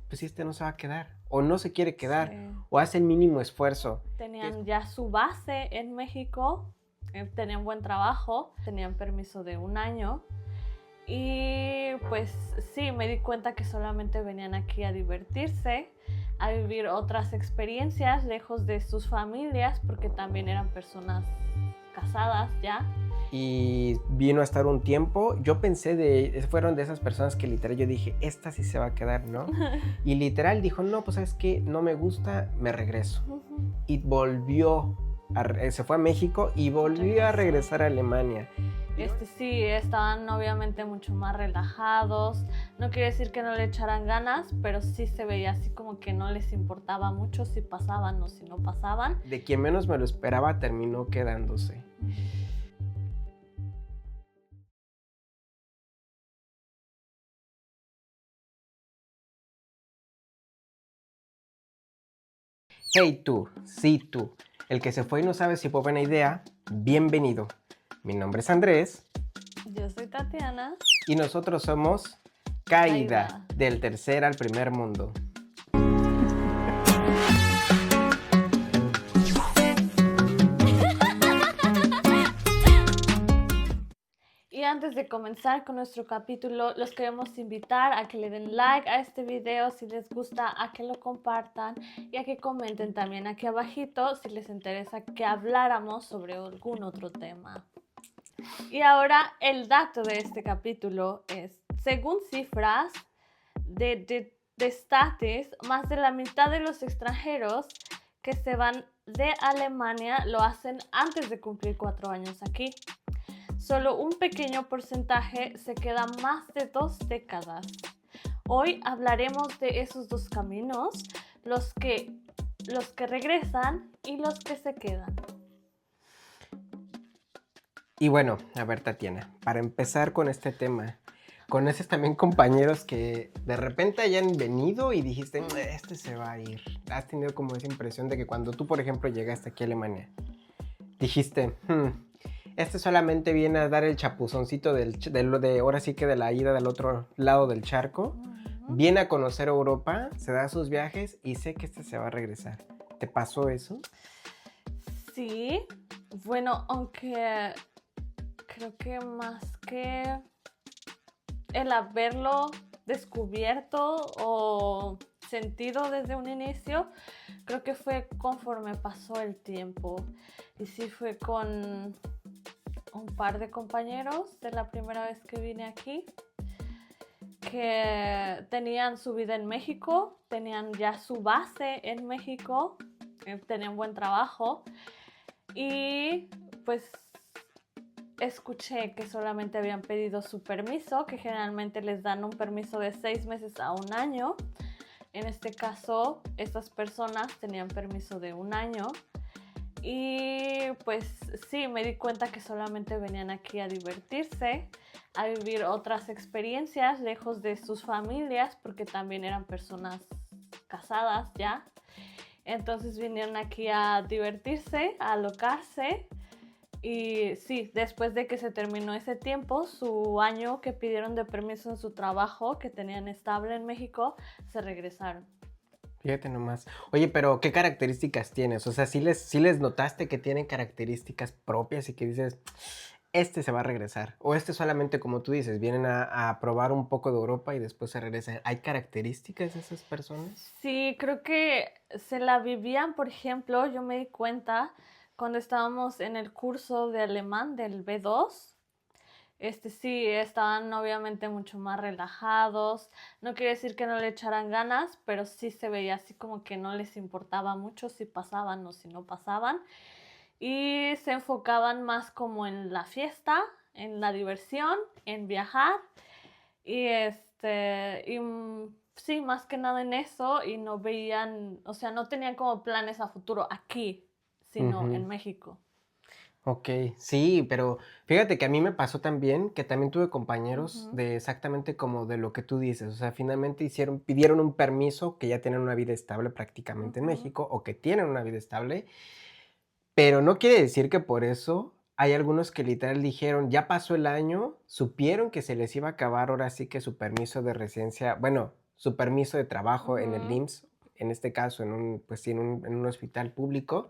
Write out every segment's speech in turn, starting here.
pues este no se va a quedar, o no se quiere quedar, Sí. o hace el mínimo esfuerzo. Tenían ya su base en México, tenían buen trabajo, tenían permiso de 1 año. Y pues sí, me di cuenta que solamente venían aquí a divertirse, a vivir otras experiencias lejos de sus familias, porque también eran personas casadas ya. Y vino a estar un tiempo, yo pensé fueron de esas personas que literal yo dije, esta sí se va a quedar, ¿no? Y literal dijo, no, pues ¿sabes qué? No me gusta, me regreso. Y volvió, se fue a México y volvió a regresar a Alemania. Sí, estaban obviamente mucho más relajados. No quiere decir que no le echaran ganas, pero sí se veía así como que no les importaba mucho si pasaban o si no pasaban. De quien menos me lo esperaba terminó quedándose. Hey tú, sí tú, el que se fue y no sabe si fue buena idea, bienvenido. Mi nombre es Andrés. Yo soy Tatiana. Y nosotros somos Caída, Caída. del tercer al primer mundo. Y antes de comenzar con nuestro capítulo, los queremos invitar a que le den like a este video si les gusta, a que lo compartan y a que comenten también aquí abajito si les interesa que habláramos sobre algún otro tema. Y ahora el dato de este capítulo es, según cifras de Statis, más de la mitad de los extranjeros que se van de Alemania lo hacen antes de cumplir 4 años aquí. Solo un pequeño porcentaje se queda más de 2 décadas. Hoy hablaremos de esos dos caminos, los que regresan y los que se quedan. Y bueno, a ver Tatiana, para empezar con este tema, ¿conoces también compañeros que de repente hayan venido y dijiste, este se va a ir? ¿Has tenido como esa impresión de que cuando tú, por ejemplo, llegaste aquí a Alemania, dijiste, este solamente viene a dar el chapuzoncito de ahora sí que de la ida del otro lado del charco, viene a conocer Europa, se da sus viajes y sé que este se va a regresar? ¿Te pasó eso? Sí, bueno, aunque creo que más que el haberlo descubierto o sentido desde un inicio, creo que fue conforme pasó el tiempo. Y sí fue con un par de compañeros de la primera vez que vine aquí, que tenían su vida en México, tenían ya su base en México, tenían buen trabajo y pues escuché que solamente habían pedido su permiso, que generalmente les dan un permiso de 6 meses a 1 año. En este caso, estas personas tenían permiso de 1 año. Y pues sí, me di cuenta que solamente venían aquí a divertirse, a vivir otras experiencias lejos de sus familias, porque también eran personas casadas ya. Entonces vinieron aquí a divertirse, a alocarse. Y sí, después de que se terminó ese tiempo, su año que pidieron de permiso en su trabajo, que tenían estable en México, se regresaron. Fíjate nomás. Oye, pero ¿qué características tienes? O sea, ¿sí les notaste que tienen características propias y que dices, este se va a regresar? O este solamente, como tú dices, vienen a probar un poco de Europa y después se regresan. ¿Hay características de esas personas? Sí, creo que se la vivían, por ejemplo, yo me di cuenta cuando estábamos en el curso de alemán del B2. Sí, estaban obviamente mucho más relajados. No quiere decir que no le echaran ganas, pero sí se veía así como que no les importaba mucho si pasaban o si no pasaban. Y se enfocaban más como en la fiesta, en la diversión, en viajar. Y sí, más que nada en eso, y no veían, o sea, no tenían como planes a futuro aquí, sino en México. Ok, sí, pero fíjate que a mí me pasó también, que también tuve compañeros de exactamente como de lo que tú dices, o sea, finalmente pidieron un permiso que ya tienen una vida estable prácticamente en México o que tienen una vida estable, pero no quiere decir que por eso hay algunos que literal dijeron, ya pasó el año, supieron que se les iba a acabar ahora sí que su permiso de residencia, bueno, su permiso de trabajo en el Ujú. IMSS, en este caso pues sí, en un hospital público,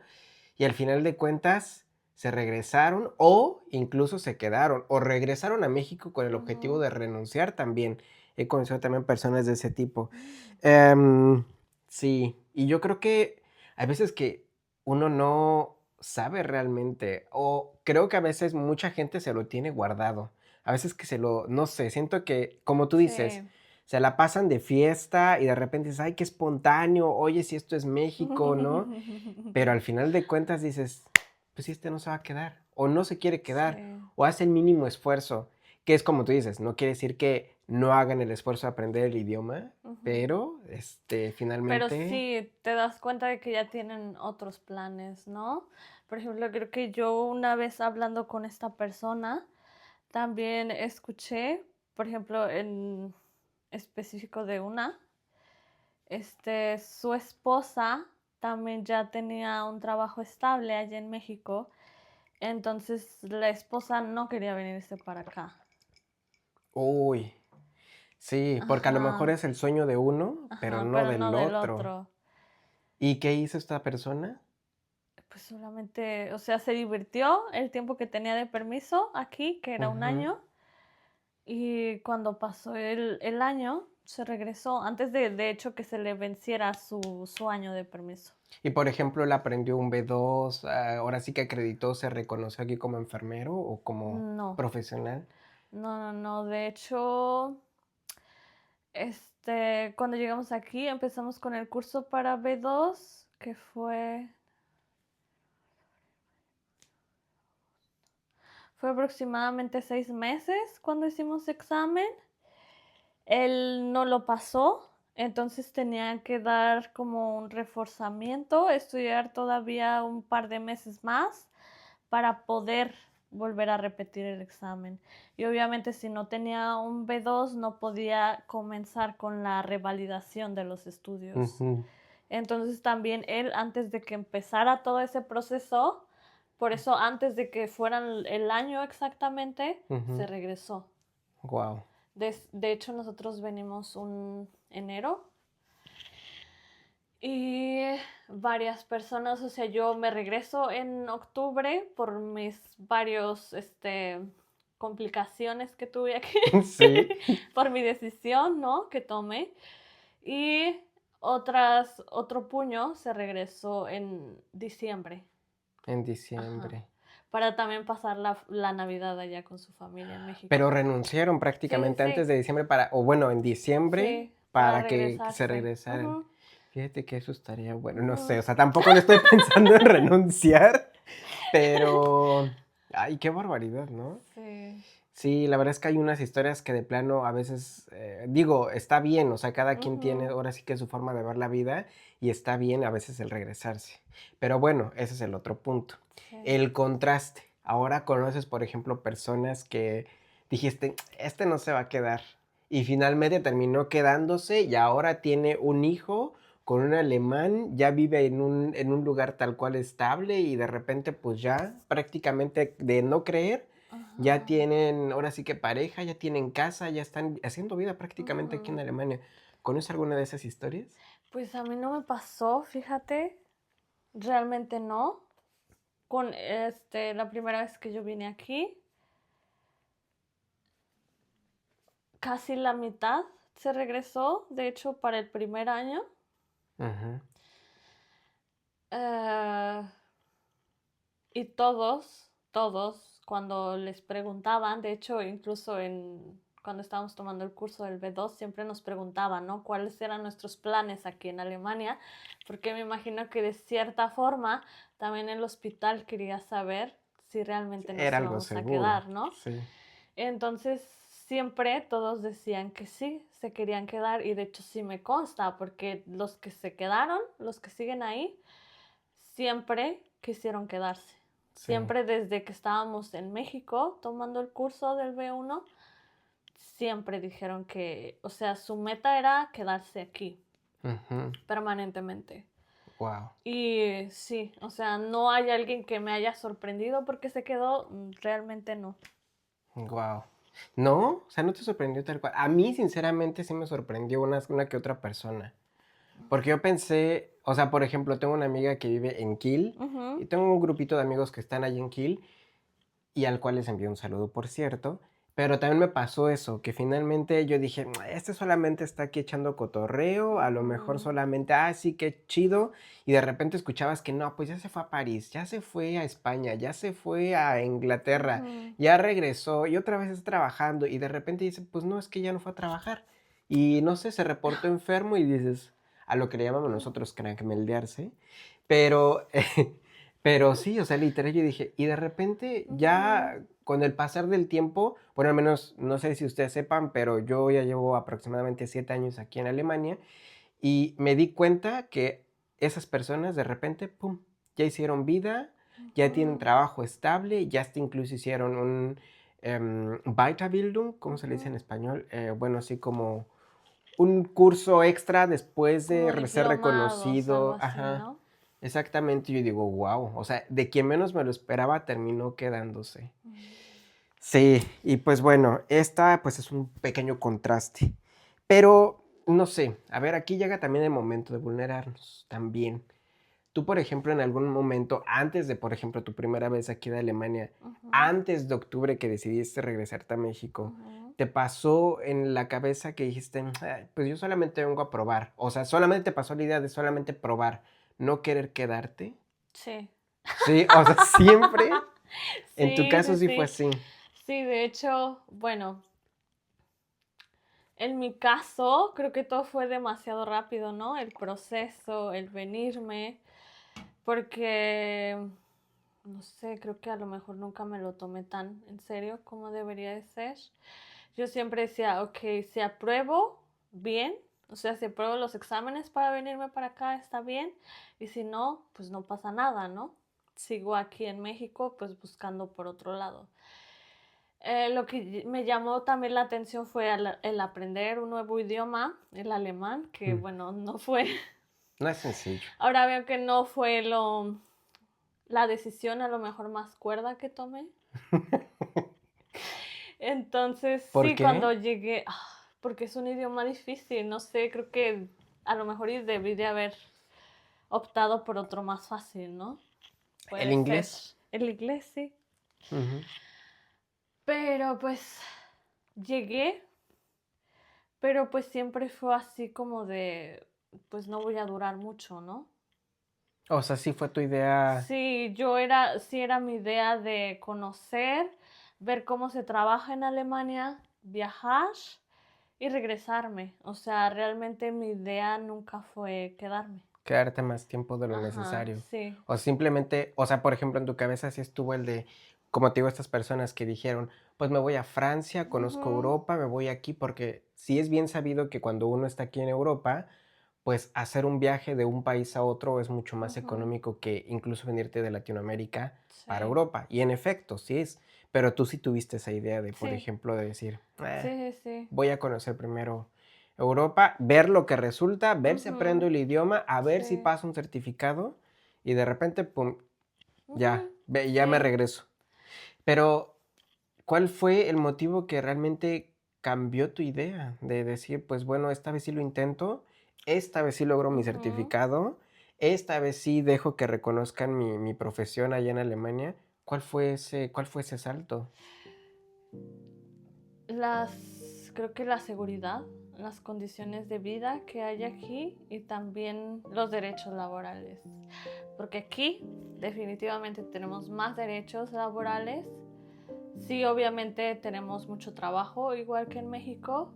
y al final de cuentas se regresaron o incluso se quedaron o regresaron a México con el objetivo Ujú. de renunciar también. He conocido también personas de ese tipo. Mm. Em, sí, y yo creo que hay veces que uno no sabe realmente, o creo que a veces mucha gente se lo tiene guardado. A veces que no sé, siento que, como tú dices, Sí. se la pasan de fiesta y de repente dices, ay, qué espontáneo, oye, si esto es México, ¿no? Pero al final de cuentas dices, pues si este no se va a quedar, o no se quiere quedar, Sí. o hace el mínimo esfuerzo, que es como tú dices, no quiere decir que no hagan el esfuerzo de aprender el idioma, Ujú. pero Pero finalmente, sí, te das cuenta de que ya tienen otros planes, ¿no? Por ejemplo, creo que yo una vez hablando con esta persona, también escuché, por ejemplo, en específico de una, su esposa también ya tenía un trabajo estable allá en México, entonces la esposa no quería venirse para acá. uy, sí, porque a lo mejor Ajá, es el sueño de uno, pero ajá, no pero no del del otro. otro. ¿Y qué hizo esta persona? Pues solamente, o sea, se divirtió el tiempo que tenía de permiso aquí, que era un Ujú. año, y cuando pasó el año, se regresó, antes de hecho que se le venciera su año de permiso. Y por ejemplo, él aprendió un B2, ahora sí que acreditó, se reconoció aquí como enfermero o como No, profesional. no, no, no, de hecho, cuando llegamos aquí empezamos con el curso para B2, que fue aproximadamente 6 meses cuando hicimos examen. Él no lo pasó, entonces tenía que dar como un reforzamiento, estudiar todavía un par de meses más para poder volver a repetir el examen. Y obviamente si no tenía un B2 no podía comenzar con la revalidación de los estudios. Ujú. Entonces también él, antes de que empezara todo ese proceso, por eso antes de que fueran el año exactamente, se regresó. Wow. De hecho, nosotros venimos un enero y varias personas, o sea, yo me regreso en octubre por mis varios, complicaciones que tuve aquí, Sí, por mi decisión, ¿no? Que tomé. Y otro puño se regresó en diciembre. en Ajá. diciembre. Para también pasar la Navidad allá con su familia en Pero México. renunciaron Sí, prácticamente antes sí, de diciembre o bueno, en diciembre sí, para para que se regresarse. regresaran. Ujú, Fíjate que eso estaría bueno, no sé, ujú. o sea, tampoco no estoy pensando en renunciar, pero, ay, qué barbaridad, ¿no? Sí. Sí, la verdad es que hay unas historias que de plano a veces, digo, está bien, o sea, cada quien tiene Ujú, ahora sí que su forma de ver la vida y está bien a veces el regresarse. Pero bueno, ese es el otro punto. sí. El contraste. Ahora conoces, por ejemplo, personas que dijiste, este no se va a quedar. Y finalmente terminó quedándose y ahora tiene un hijo con un alemán, ya vive en un lugar tal cual estable y de repente pues ya prácticamente de no creer ya Ajá. tienen, ahora sí que pareja, ya tienen casa, ya están haciendo vida prácticamente aquí en Ujú. Alemania. ¿Conoces alguna de esas historias? Pues a mí no me pasó, fíjate, realmente no. Con la primera vez que yo vine aquí, casi la mitad se regresó, de hecho, para el primer año. Ujú, Eh, y todos, cuando les preguntaban, de hecho, incluso cuando estábamos tomando el curso del B2, siempre nos preguntaban, ¿no? ¿Cuáles eran nuestros planes aquí en Alemania? Porque me imagino que de cierta forma también el hospital quería saber si realmente nos era algo íbamos a seguro, quedar, ¿no? sí. Entonces, siempre todos decían que sí, se querían quedar y de hecho sí me consta, porque los que se quedaron, los que siguen ahí, siempre quisieron quedarse. Sí. Siempre desde que estábamos en México tomando el curso del B1, siempre dijeron que, o sea, su meta era quedarse aquí permanentemente. Wow. Y sí, o sea, no hay alguien que me haya sorprendido porque se quedó, realmente no. Wow. ¿No? O sea, ¿no te sorprendió tal cual? A mí, sinceramente, sí me sorprendió una que otra persona. Porque yo pensé, o sea, por ejemplo, tengo una amiga que vive en Kiel Ujú. y tengo un grupito de amigos que están allí en Kiel y al cual les envío un saludo, por cierto. Pero también me pasó eso, que finalmente yo dije, este solamente está aquí echando cotorreo, a lo mejor Mm, solamente, sí, qué chido. Y de repente escuchabas que no, pues ya se fue a París, ya se fue a España, ya se fue a Inglaterra, ujú. ya regresó y otra vez está trabajando. Y de repente dice, pues no, es que ya no fue a trabajar. Y no sé, se reportó enfermo y dices, a lo que le llamamos nosotros crackmeldearse. Pero pero sí, o sea, literal, yo dije, y de repente Ujú. ya con el pasar del tiempo, bueno, al menos no sé si ustedes sepan, pero yo ya llevo aproximadamente 7 años aquí en Alemania y me di cuenta que esas personas de repente, pum, ya hicieron vida, ya tienen Ujú. trabajo estable, ya hasta incluso hicieron un Weiterbildung, ¿cómo se le dice en Ujú. español? Bueno, así como un curso extra después Como de ser diplomados, algo reconocido, así, ajá, ¿no? exactamente, yo digo, wow, o sea, de quien menos me lo esperaba terminó quedándose. Mm. Sí, y pues bueno, esta pues es un pequeño contraste, pero no sé, a ver, aquí llega también el momento de vulnerarnos también. Tú, por ejemplo, en algún momento, antes de, por ejemplo, tu primera vez aquí de Alemania, Ujú. antes de octubre que decidiste regresarte a México, Ujú. ¿te pasó en la cabeza que dijiste, "Ay, pues yo solamente vengo a probar"? O sea, solamente te pasó la idea de solamente probar, no querer quedarte. Sí. Sí, o sea, siempre. En tu Sí, caso sí, sí fue sí. así. Sí, de hecho, bueno, en mi caso, creo que todo fue demasiado rápido, ¿no? El proceso, el venirme, porque, no sé, creo que a lo mejor nunca me lo tomé tan en serio como debería de ser. Yo siempre decía, ok, si apruebo, bien, o sea, si apruebo los exámenes para venirme para acá, está bien, y si no, pues no pasa nada, ¿no? Sigo aquí en México, pues buscando por otro lado. Lo que me llamó también la atención fue el aprender un nuevo idioma, el alemán, que Mm, bueno, no fue, no es sencillo. ahora veo que no fue la decisión a lo mejor más cuerda que tomé. Entonces, ¿Por sí, cuando qué? llegué, porque es un idioma difícil, no sé, creo que a lo mejor debí de haber optado por otro más fácil, ¿no? ¿El Puede ser. inglés? El inglés, sí. Ujú. Pero pues llegué, pero pues siempre fue así como de, pues no voy a durar mucho, ¿no? O sea, sí fue tu idea. Sí, sí era mi idea de conocer, ver cómo se trabaja en Alemania, viajar y regresarme. O sea, realmente mi idea nunca fue quedarme. Quedarte más tiempo de lo Ajá, necesario. sí. O simplemente, o sea, por ejemplo, en tu cabeza sí estuvo el de, como te digo, estas personas que dijeron, pues me voy a Francia, conozco Ujú. Europa, me voy aquí, porque sí es bien sabido que cuando uno está aquí en Europa, pues hacer un viaje de un país a otro es mucho más Ujú. económico que incluso venirte de Latinoamérica para Sí, Europa. Y en efecto, sí es, pero tú sí tuviste esa idea de, por sí, ejemplo, de decir, sí, sí, sí. voy a conocer primero Europa, ver lo que resulta, ver si aprendo Ujú. el idioma, a ver si Sí. paso un certificado y de repente, pum, ya, Ujú. ya me Sí. regreso. Pero, ¿cuál fue el motivo que realmente cambió tu idea? De decir, pues bueno, esta vez sí lo intento, esta vez sí logro mi Ujú. certificado, esta vez sí dejo que reconozcan mi profesión allá en Alemania. Cuál fue ese salto? Creo que la seguridad, las condiciones de vida que hay aquí y también los derechos laborales. Porque aquí definitivamente tenemos más derechos laborales. Sí, obviamente tenemos mucho trabajo, igual que en México,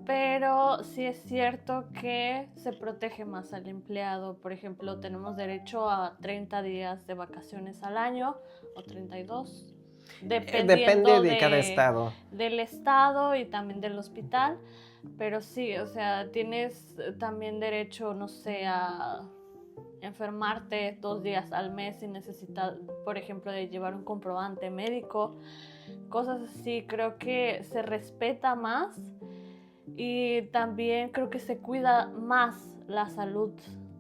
pero sí es cierto que se protege más al empleado. Por ejemplo, tenemos derecho a 30 días de vacaciones al año o 32, Depende dependiendo de cada estado. del estado y también del hospital. Pero sí, o sea, tienes también derecho, no sé, a enfermarte 2 días al mes sin necesidad, por ejemplo, de llevar un comprobante médico, cosas así. Creo que se respeta más y también creo que se cuida más la salud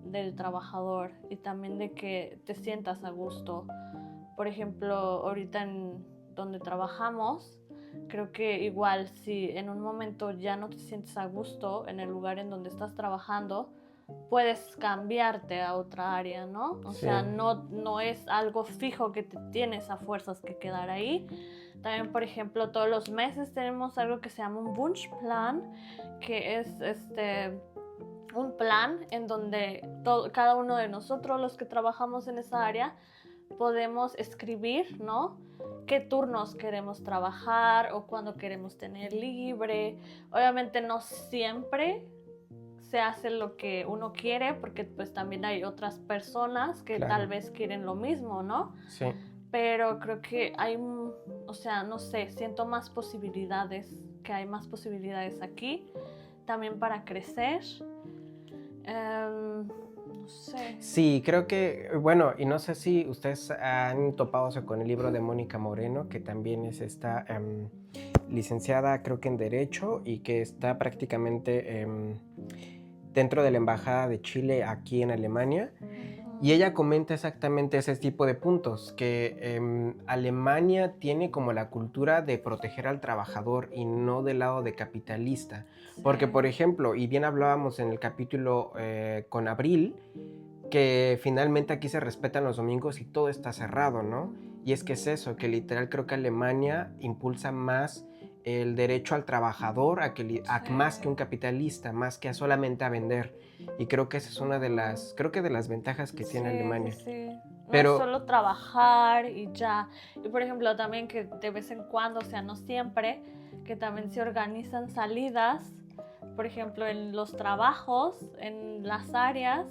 del trabajador y también de que te sientas a gusto. Por ejemplo, ahorita en donde trabajamos, Creo que igual si en un momento ya no te sientes a gusto en el lugar en donde estás trabajando, puedes cambiarte a otra área, ¿no? O Sí, sea, no es algo fijo que te tienes a fuerzas que quedar ahí. También, por ejemplo, todos los meses tenemos algo que se llama un Wunschplan, que es un plan en donde cada uno de nosotros, los que trabajamos en esa área, podemos escribir, ¿no? Qué turnos queremos trabajar o cuándo queremos tener libre. Obviamente no siempre se hace lo que uno quiere, porque pues también hay otras personas que claro. tal vez quieren lo mismo, ¿no? Sí. Pero creo que hay, o sea, no sé, siento más posibilidades, que hay más posibilidades aquí, también para crecer. No sé. Sí, creo que, bueno, y no sé si ustedes han topado con el libro de Mónica Moreno, que también es esta licenciada, creo que en Derecho, y que está prácticamente dentro de la Embajada de Chile aquí en Alemania. Y ella comenta exactamente ese tipo de puntos, que Alemania tiene como la cultura de proteger al trabajador y no del lado de capitalista. Porque, por ejemplo, y bien hablábamos en el capítulo con Abril, que finalmente aquí se respetan los domingos y todo está cerrado, ¿no? Y es que es eso, que literal creo que Alemania impulsa más el derecho al trabajador más que un capitalista, más que solamente a vender. Y creo que esa es una de las ventajas que tiene Alemania. Sí. No es Pero solo trabajar y ya. Y por ejemplo, también que de vez en cuando, o sea, no siempre, que también se organizan salidas, por ejemplo, en los trabajos, en las áreas,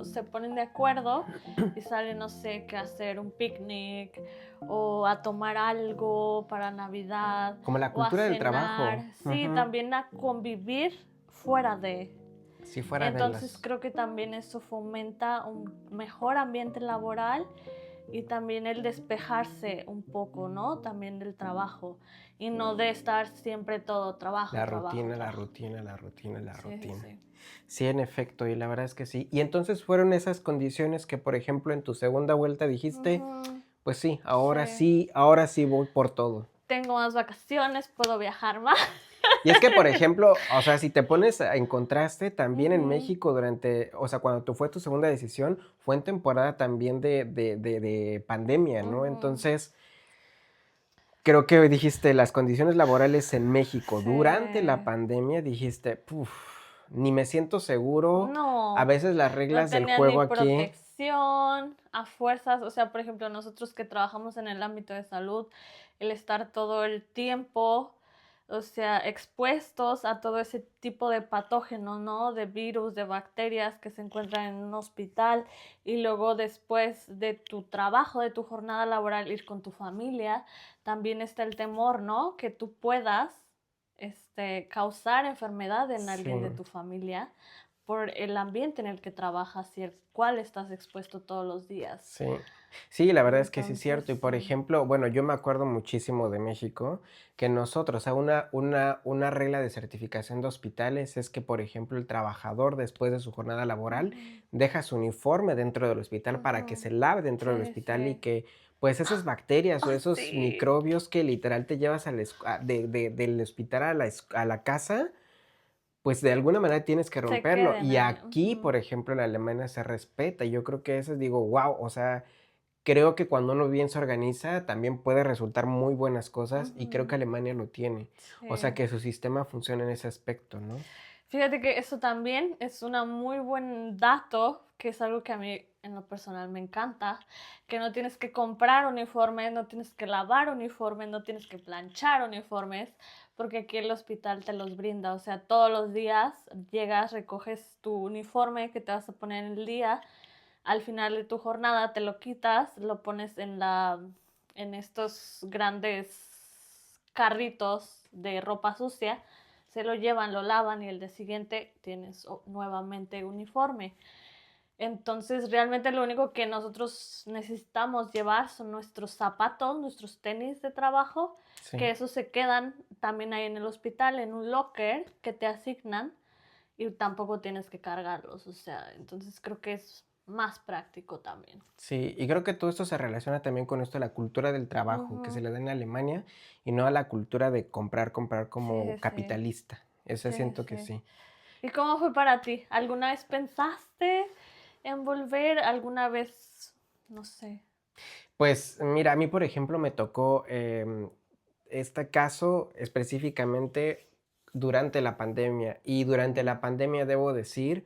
se ponen de acuerdo y salen, no sé, que hacer un picnic o a tomar algo para Navidad como la o a cultura del trabajo, cenar. Sí, también a convivir fuera de. si fuera de Entonces las... creo que también eso fomenta un mejor ambiente laboral y también el despejarse un poco, ¿no? También del trabajo y no de estar siempre todo trabajo, La trabajo, rutina, la trabajo. rutina, la rutina, la Sí, sí, rutina. sí. Sí, en efecto, y la verdad es que sí. Y entonces fueron esas condiciones que, por ejemplo, en tu segunda vuelta dijiste, Ujú, pues sí, sí. ahora sí voy por todo. Tengo más vacaciones, puedo viajar más. Y es que, por ejemplo, o sea, si te pones en contraste, también en Ujú, México o sea, cuando fue tu segunda decisión, fue en temporada también de pandemia, ¿no? ujú. Entonces, creo que dijiste las condiciones laborales en México Sí. durante la pandemia, dijiste, "Puf, ni me siento seguro, a No, veces las no reglas del tenía ni juego aquí, protección a fuerzas, o sea, por ejemplo, nosotros que trabajamos en el ámbito de salud, el estar todo el tiempo, o sea, expuestos a todo ese tipo de patógenos, ¿no? De virus, de bacterias que se encuentran en un hospital y luego después de tu trabajo, de tu jornada laboral, ir con tu familia, también está el temor, ¿no? Que tú puedas causar enfermedad en sí. alguien de tu familia por el ambiente en el que trabajas y el cual estás expuesto todos los días. Sí, sí, la verdad es que sí es Entonces, cierto. Y por sí. ejemplo, bueno, yo me acuerdo muchísimo de México, que nosotros, o sea, una regla de certificación de hospitales es que, por ejemplo, el trabajador después de su jornada laboral Ujú, deja su uniforme dentro del hospital para que ujú. se lave dentro del Sí, hospital y sí. que, pues, esas bacterias o Ah, esos sí. microbios que literal te llevas del hospital a la casa, pues de alguna manera tienes que Se romperlo. queden Y ahí. aquí, Ujú, por ejemplo, en Alemania se respeta. Y yo creo que eso digo, wow, o sea, creo que cuando uno bien se organiza, también puede resultar muy buenas cosas y creo que ujú. Alemania lo tiene. O sea, Sí. que su sistema funciona en ese aspecto, ¿no? Fíjate que eso también es un muy buen dato, que es algo que a mí en lo personal me encanta, que no tienes que comprar uniformes, no tienes que lavar uniformes, no tienes que planchar uniformes, porque aquí el hospital te los brinda, o sea, todos los días llegas, recoges tu uniforme que te vas a poner en el día, al final de tu jornada te lo quitas, lo pones en estos grandes carritos de ropa sucia, se lo llevan, lo lavan y el día siguiente tienes nuevamente uniforme. Entonces, realmente lo único que nosotros necesitamos llevar son nuestros zapatos, nuestros tenis de trabajo, Sí, que esos se quedan también ahí en el hospital, en un locker que te asignan y tampoco tienes que cargarlos. O sea, entonces creo que es más práctico también. Sí, y creo que todo esto se relaciona también con esto de la cultura del trabajo que se Ujú. le da en Alemania y no a la cultura de comprar, comprar como Sí, sí, capitalista. Eso sí, siento que sí. sí. ¿Y cómo fue para ti? ¿Alguna vez pensaste en volver? ¿Alguna vez, no sé? Pues mira, a mí, por ejemplo, me tocó este caso específicamente durante la pandemia. Y durante la Mm, pandemia debo decir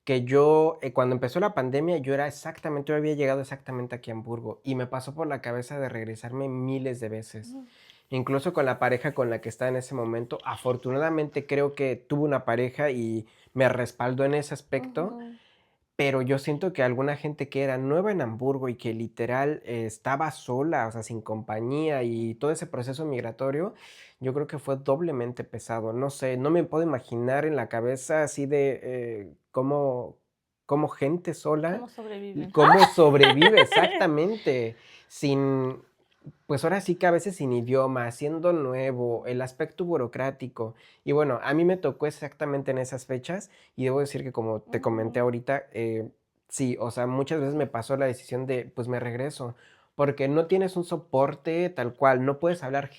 que yo, cuando empezó la pandemia, yo había llegado exactamente aquí a Hamburgo y me pasó por la cabeza de regresarme miles de veces. mm, Incluso con la pareja con la que estaba en ese momento, afortunadamente creo que tuve una pareja y me respaldó en ese aspecto, ujú, pero yo siento que alguna gente que era nueva en Hamburgo y que literal, estaba sola, o sea, sin compañía y todo ese proceso migratorio, yo creo que fue doblemente pesado. No sé, no me puedo imaginar en la cabeza así de, cómo gente sola, ¿cómo sobreviven? cómo sobrevive exactamente, sin pues ahora sí que a veces sin idioma, siendo nuevo, el aspecto burocrático. Y bueno, a mí me tocó exactamente en esas fechas y debo decir que como te comenté Ujú, ahorita, sí, o sea, muchas veces me pasó la decisión de, pues me regreso, porque no tienes un soporte tal cual, no puedes hablar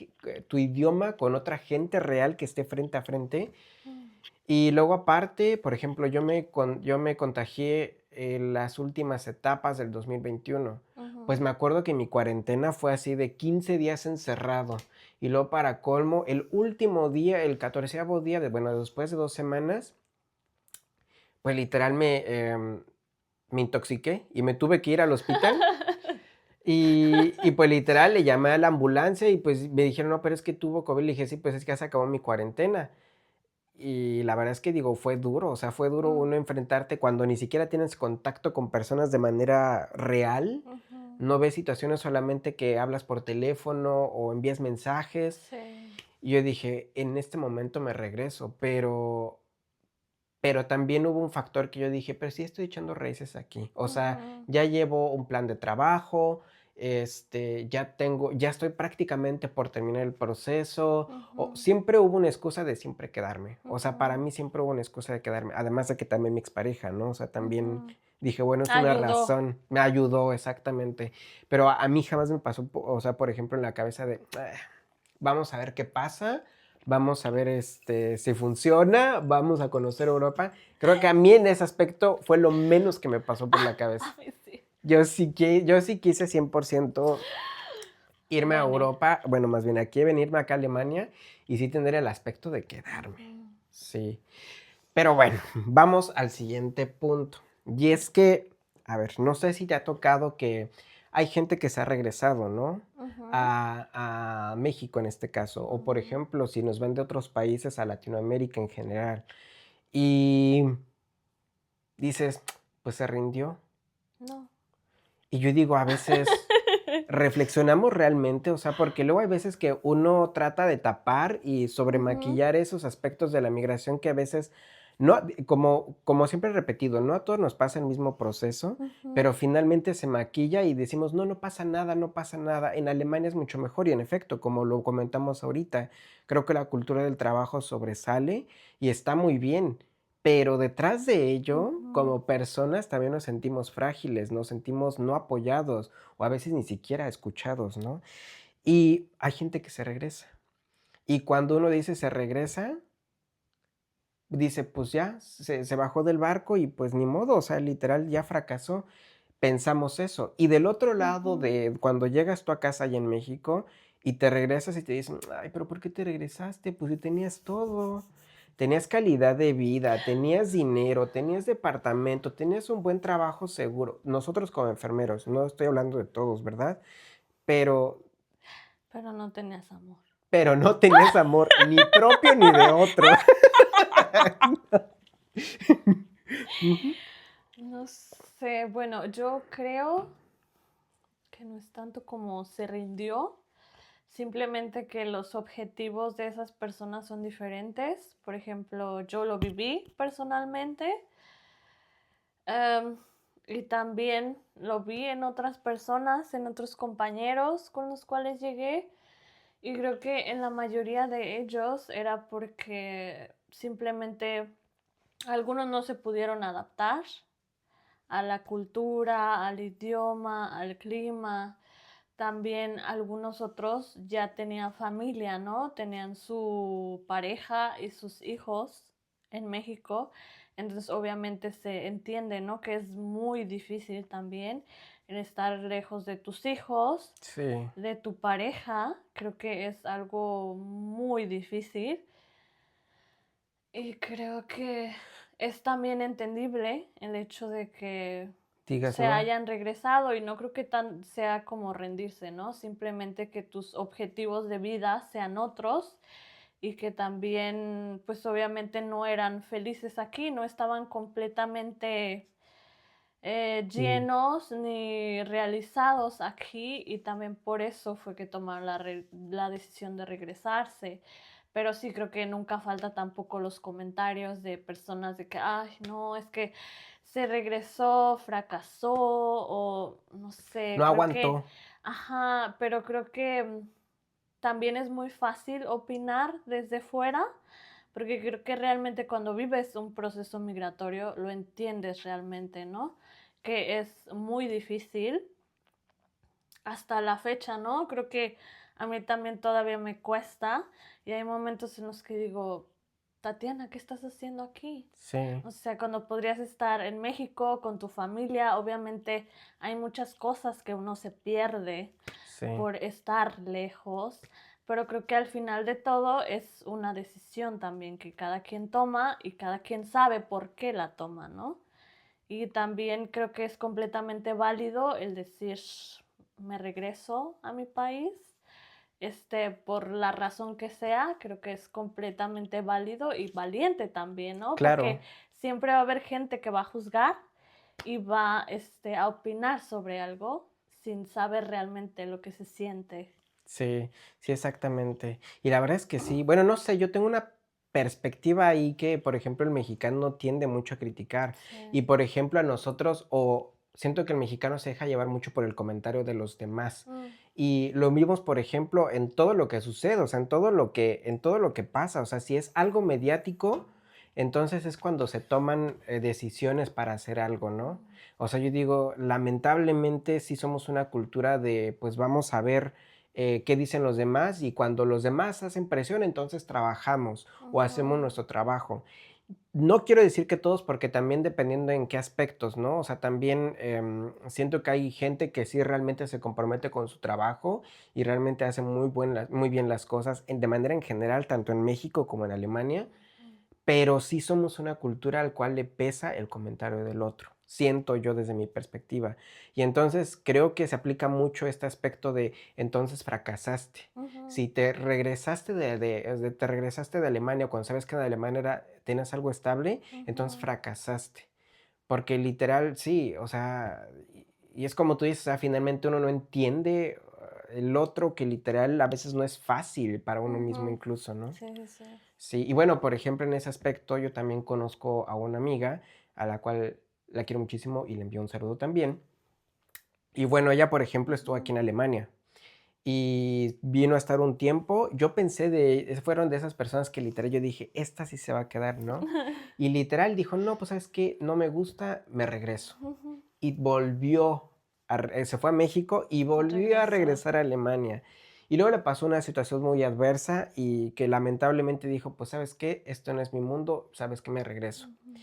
tu idioma con otra gente real que esté frente a frente. mm, Y luego aparte, por ejemplo, yo me contagié en las últimas etapas del 2021. Pues ujú. me acuerdo que mi cuarentena fue así de 15 días encerrado. Y luego para colmo, el último día, el 14º día, bueno, después de 2 semanas, pues literal me intoxiqué y me tuve que ir al hospital. Y pues literal le llamé a la ambulancia y pues me dijeron, no, pero es que tuvo COVID. Le dije, sí, pues es que ya se acabó mi cuarentena. Y la verdad es que digo, fue duro, o sea, fue duro Mm, uno enfrentarte cuando ni siquiera tienes contacto con personas de manera real, ujú. no ves situaciones solamente que hablas por teléfono o envías mensajes. Sí. Y yo dije, en este momento me regreso, pero también hubo un factor que yo dije, pero sí estoy echando raíces aquí. O sea, Ujú, ya llevo un plan de trabajo, ya estoy prácticamente por terminar el proceso. O ujú, siempre hubo una excusa de siempre quedarme. O sea, para ujú, mí siempre hubo una excusa de quedarme. Además de que también mi expareja, ¿no? O sea, también ujú. dije, bueno, es una Ayudó. razón. Me ayudó exactamente. Pero a mí jamás me pasó, o sea, por ejemplo, en la cabeza de, vamos a ver qué pasa, vamos a ver si funciona, vamos a conocer Europa. Creo que a mí en ese aspecto fue lo menos que me pasó por la A cabeza. mí sí. Yo sí quise 100% irme a Vene. Europa, bueno, más bien aquí venirme acá a Alemania y sí tener el aspecto de quedarme. Ujú, Sí. Pero bueno, vamos al siguiente punto. Y es que, a ver, no sé si te ha tocado que hay gente que se ha regresado, ¿no? ujú, A México en este caso, o por ujú. ejemplo, si nos ven de otros países a Latinoamérica en general, y dices, pues se rindió. No. Y yo digo, a veces reflexionamos realmente, o sea, porque luego hay veces que uno trata de tapar y Ujú, sobremaquillar esos aspectos de la migración que a veces no, como siempre he repetido, no a todos nos pasa el mismo proceso, ujú, pero finalmente se maquilla y decimos, no, no pasa nada, no pasa nada. En Alemania es mucho mejor y en efecto, como lo comentamos ahorita, creo que la cultura del trabajo sobresale y está muy bien. Pero detrás de ello, ujú. como personas, también nos sentimos frágiles, nos sentimos no apoyados o a veces ni siquiera escuchados, ¿no? Y hay gente que se regresa. Y cuando uno dice se regresa, dice, pues ya, se bajó del barco y pues ni modo, o sea, literal ya fracasó. Pensamos eso. Y del otro lado Ujú. de cuando llegas tú a casa allá en México y te regresas y te dicen, ay, pero ¿por qué te regresaste? Pues si tenías todo. Tenías calidad de vida, tenías dinero, tenías departamento, tenías un buen trabajo seguro. Nosotros como enfermeros, no estoy hablando de todos, ¿verdad? Pero Pero no tenías amor. pero no tenías amor ni propio ni de otro. Ujú, No sé, bueno, yo creo que no es tanto como se rindió, simplemente que los objetivos de esas personas son diferentes. Por ejemplo, yo lo viví personalmente, em, y también lo vi en otras personas, en otros compañeros con los cuales llegué. Y creo que en la mayoría de ellos era porque simplemente algunos no se pudieron adaptar, a la cultura, al idioma, al clima. También algunos otros ya tenían familia, ¿no? Tenían su pareja y sus hijos en México. Entonces, obviamente se entiende, ¿no? Que es muy difícil también el estar lejos de tus hijos, Sí. de tu pareja. Creo que es algo muy difícil. Y creo que es también entendible el hecho de que Digas se no. hayan regresado y no creo que tan sea como rendirse, ¿no? Simplemente que tus objetivos de vida sean otros y que también, pues obviamente no eran felices aquí, no estaban completamente Sí. llenos ni realizados aquí y también por eso fue que tomaron la decisión de regresarse. Pero sí creo que nunca falta tampoco los comentarios de personas de que, ay, no, es que se regresó, fracasó o no sé, No creo que, aguantó. ajá, pero creo que también es muy fácil opinar desde fuera, porque creo que realmente cuando vives un proceso migratorio lo entiendes realmente, ¿no? Que es muy difícil hasta la fecha, ¿no? Creo que a mí también todavía me cuesta y hay momentos en los que digo, Tatiana, ¿qué estás haciendo aquí? Sí. O sea, cuando podrías estar en México con tu familia, obviamente hay muchas cosas que uno se pierde Sí. por estar lejos, pero creo que al final de todo es una decisión también que cada quien toma y cada quien sabe por qué la toma, ¿no? Y también creo que es completamente válido el decir, me regreso a mi país, por la razón que sea, creo que es completamente válido y valiente también, ¿no? Claro. Porque siempre va a haber gente que va a juzgar y va, a opinar sobre algo sin saber realmente lo que se siente. Sí, sí, exactamente. Y la verdad es que sí. Bueno, no sé, yo tengo una perspectiva ahí que, por ejemplo, el mexicano tiende mucho a criticar. Sí. Y, por ejemplo, a nosotros, o siento que el mexicano se deja llevar mucho por el comentario de los demás. Mm. Y lo vimos, por ejemplo, en todo lo que sucede, o sea, en todo lo que pasa. O sea, si es algo mediático, entonces es cuando se toman decisiones para hacer algo, ¿no? O sea, yo digo, lamentablemente sí somos una cultura de, pues vamos a ver qué dicen los demás y cuando los demás hacen presión, entonces trabajamos o hacemos Ujú. nuestro trabajo. No quiero decir que todos, porque también dependiendo en qué aspectos, ¿no? O sea, también siento que hay gente que sí realmente se compromete con su trabajo y realmente hace muy bien las cosas de manera en general, tanto en México como en Alemania, pero sí somos una cultura al cual le pesa el comentario del otro, siento yo desde mi perspectiva. Y entonces creo que se aplica mucho este aspecto de entonces fracasaste. Ujú. Si te regresaste te regresaste de Alemania cuando sabes que en Alemania tenías algo estable, entonces Ujú. fracasaste. Porque literal, sí, o sea, y es como tú dices, o sea, finalmente uno no entiende el otro que literal a veces no es fácil para uno mismo Ujú. incluso, ¿no? Sí, sí, sí. Sí, y bueno, por ejemplo, en ese aspecto yo también conozco a una amiga a la cual la quiero muchísimo y le envío un saludo también. Y bueno, ella, por ejemplo, estuvo aquí Ujú. en Alemania y vino a estar un tiempo. Yo pensé fueron de esas personas que literal yo dije, esta sí se va a quedar, ¿no? Y literal dijo, no, pues sabes qué, no me gusta, me regreso. Ujú. Y volvió, se fue a México y volvió a Regresó. regresar a Alemania. Y luego le pasó una situación muy adversa y que lamentablemente dijo, pues sabes qué, esto no es mi mundo, sabes que me regreso. Ujú.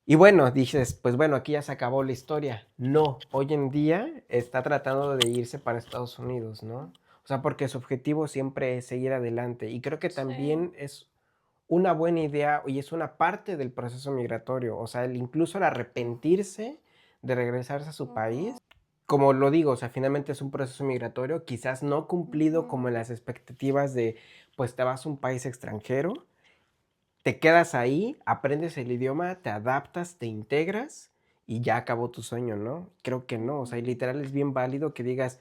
Y bueno, dices, pues bueno, aquí ya se acabó la historia. No, hoy en día está tratando de irse para Estados Unidos, ¿no? O sea, porque su objetivo siempre es seguir adelante. Y creo que Sí. también es una buena idea y es una parte del proceso migratorio. O sea, incluso el arrepentirse de regresarse a su país, Ujú. como lo digo, o sea, finalmente es un proceso migratorio, quizás no cumplido como en Ujú. las expectativas de, pues te vas a un país extranjero, te quedas ahí, aprendes el idioma, te adaptas, te integras y ya acabó tu sueño, ¿no? Creo que no, o sea, y Ujú. literal es bien válido que digas,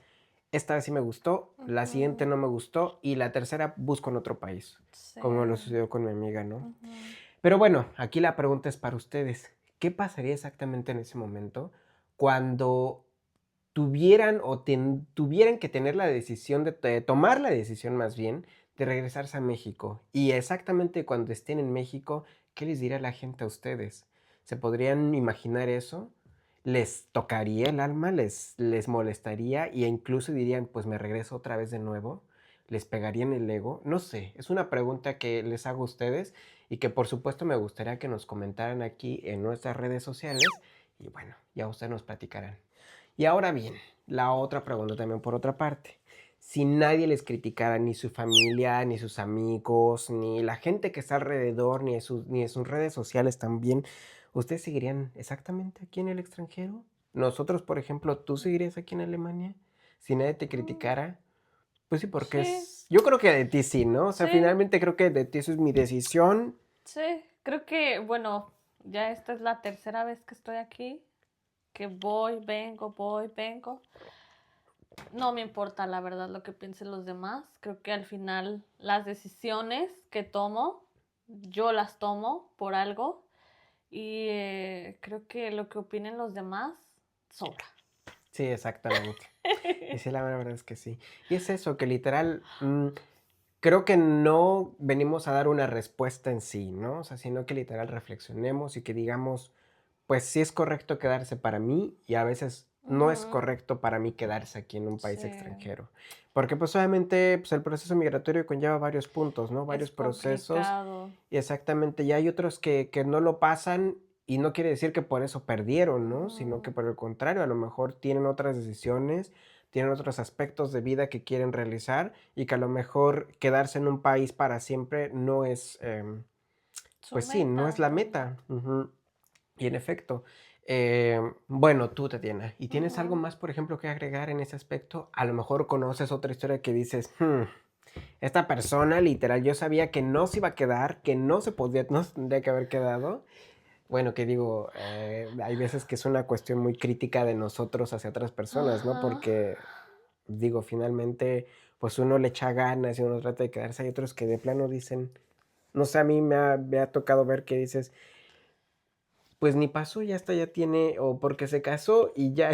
esta vez sí me gustó, la siguiente Ujú. no me gustó y la tercera busco en otro país, Sí. como lo sucedió con mi amiga, ¿no? Ujú. Pero bueno, aquí la pregunta es para ustedes. ¿Qué pasaría exactamente en ese momento cuando tuvieran que tener la decisión de tomar la decisión más bien de regresarse a México? Y exactamente cuando estén en México, ¿qué les dirá la gente a ustedes? ¿Se podrían imaginar eso? les tocaría el alma, les molestaría e incluso dirían, pues me regreso otra vez de nuevo, les pegaría en el ego. No sé, es una pregunta que les hago a ustedes y que por supuesto me gustaría que nos comentaran aquí en nuestras redes sociales y bueno, ya ustedes nos platicarán. Y ahora bien, la otra pregunta también por otra parte. Si nadie les criticara, ni su familia, ni sus amigos, ni la gente que está alrededor, ni en sus redes sociales también, ¿ustedes seguirían exactamente aquí en el extranjero? Nosotros, por ejemplo, ¿tú seguirías aquí en Alemania? Si nadie te Mm, criticara, pues sí, porque sí, es... Yo creo que de ti sí, ¿no? O sea, sí, finalmente creo que de ti eso es mi decisión. sí. Creo que, bueno, ya esta es la tercera vez que estoy aquí, que voy, vengo. No me importa la verdad lo que piensen los demás. Creo que al final las decisiones que tomo, yo las tomo por algo y creo que lo que opinen los demás sobra. Sí, exactamente. Y sí, la verdad es que sí. Y es eso, que literal, creo que no venimos a dar una respuesta en sí, ¿no? O sea, sino que literal reflexionemos y que digamos, pues sí es correcto quedarse para mí y a veces no es Ujú, correcto para mí quedarse aquí en un país sí, extranjero. Porque pues obviamente pues, el proceso migratorio conlleva varios puntos, ¿no? es Varios procesos complicado. y exactamente, y hay otros que no lo pasan y no quiere decir que por eso perdieron, ¿no? Sino que Ujú, por el contrario, a lo mejor tienen otras decisiones, tienen otros aspectos de vida que quieren realizar y que a lo mejor quedarse en un país para siempre no es, su pues sí, no es meta la también. meta. Ujú. Y en efecto, bueno, tú, Tatiana, ¿y tienes algo Ujú. más, por ejemplo, que agregar en ese aspecto? A lo mejor conoces otra historia que dices, esta persona literal, yo sabía que no se iba a quedar, que no se podía, no se tendría que haber quedado. Bueno, que digo, hay veces que es una cuestión muy crítica de nosotros hacia otras personas, ¿no? Ajá. Porque, digo, finalmente, pues uno le echa ganas y uno trata de quedarse. Hay otros que de plano dicen, no sé, a mí me ha tocado ver que dices, pues ni pasó, ya está, ya tiene, o porque se casó y ya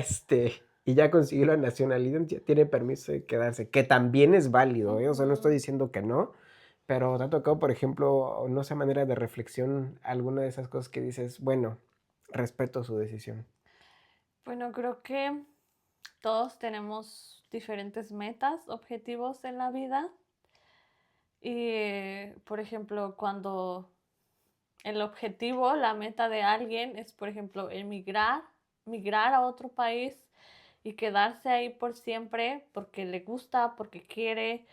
y ya consiguió la nacionalidad, ya tiene permiso de quedarse, que también es válido, ¿eh? O sea, no estoy Ujú. diciendo que no, pero te ha tocado, por ejemplo, no sé, manera de reflexión, alguna de esas cosas que dices, bueno, respeto su decisión. Bueno, creo que todos tenemos diferentes metas, objetivos en la vida. Y, por ejemplo, cuando el objetivo, la meta de alguien es, por ejemplo, emigrar, migrar a otro país y quedarse ahí por siempre porque le gusta, porque quiere,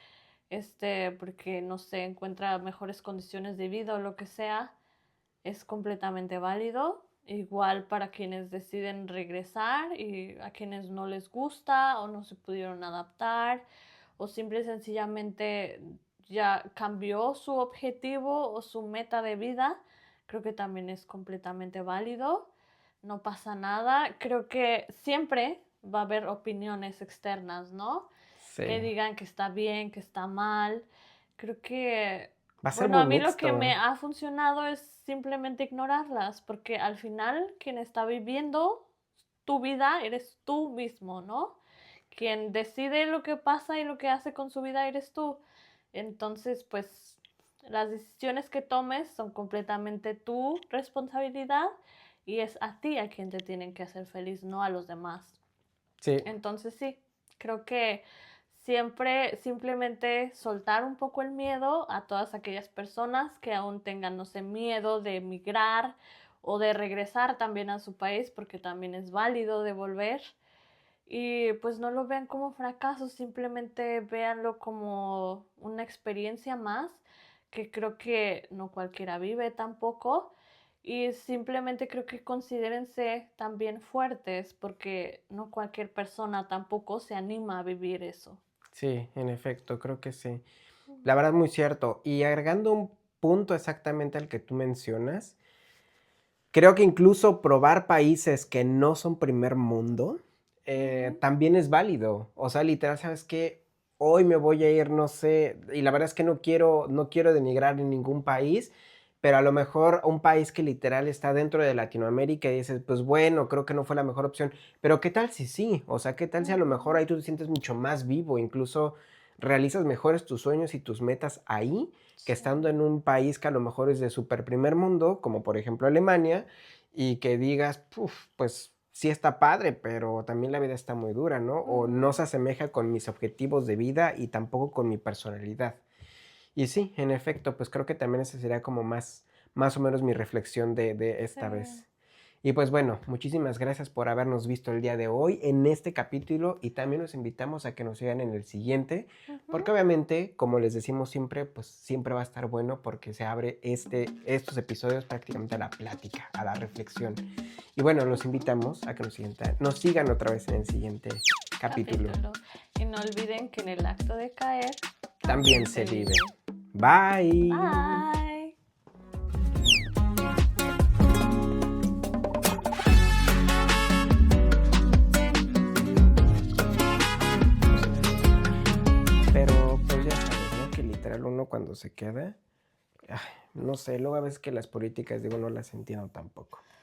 porque no sé, encuentra mejores condiciones de vida o lo que sea, es completamente válido. Igual para quienes deciden regresar y a quienes no les gusta o no se pudieron adaptar o simple y sencillamente ya cambió su objetivo o su meta de vida, creo que también es completamente válido. No pasa nada. Creo que siempre va a haber opiniones externas, ¿no? Sí, Que digan que está bien, que está mal. Creo que, va a ser bueno, muy a mí lo que mixto. me ha funcionado es simplemente ignorarlas, porque al final quien está viviendo tu vida eres tú mismo, ¿no? Quien decide lo que pasa y lo que hace con su vida eres tú. Entonces, pues las decisiones que tomes son completamente tu responsabilidad y es a ti a quien te tienen que hacer feliz, no a los demás. Sí, Entonces sí, creo que siempre simplemente soltar un poco el miedo a todas aquellas personas que aún tengan, no sé, miedo de emigrar o de regresar también a su país, porque también es válido de volver. Y pues no lo vean como fracaso, simplemente véanlo como una experiencia más, que creo que no cualquiera vive tampoco. Y simplemente creo que considérense también fuertes, porque no cualquier persona tampoco se anima a vivir eso. sí, en efecto, creo que sí. La verdad, muy cierto. Y agregando un punto exactamente al que tú mencionas, creo que incluso probar países que no son primer mundo, Ujú, también es válido. O sea, literal, ¿sabes qué? Hoy me voy a ir, no sé, y la verdad es que no quiero denigrar en ningún país, pero a lo mejor un país que literal está dentro de Latinoamérica y dices, pues bueno, creo que no fue la mejor opción, pero ¿qué tal si sí? O sea, ¿qué tal si a lo mejor ujú, ahí tú te sientes mucho más vivo, incluso realizas mejores tus sueños y tus metas ahí que sí. estando en un país que a lo mejor es de super primer mundo, como por ejemplo Alemania, y que digas, puf, pues sí está padre, pero también la vida está muy dura, ¿no? O no se asemeja con mis objetivos de vida y tampoco con mi personalidad. Y sí, en efecto, pues creo que también esa sería como más o menos mi reflexión de esta Sí. vez. Y pues bueno, muchísimas gracias por habernos visto el día de hoy en este capítulo y también los invitamos a que nos sigan en el siguiente, porque Ujú. obviamente, como les decimos siempre, pues siempre va a estar bueno porque se abre estos episodios prácticamente a la plática, a la reflexión. Y bueno, los invitamos a que nos sigan otra vez en el siguiente capítulo. Capítulo. Y no olviden que en el acto de caer También se vive. Bye. Bye. Pero pues ya sabes, ¿no? Que literal uno cuando se queda, ay, no sé, luego a veces que las políticas, digo, no las entiendo tampoco.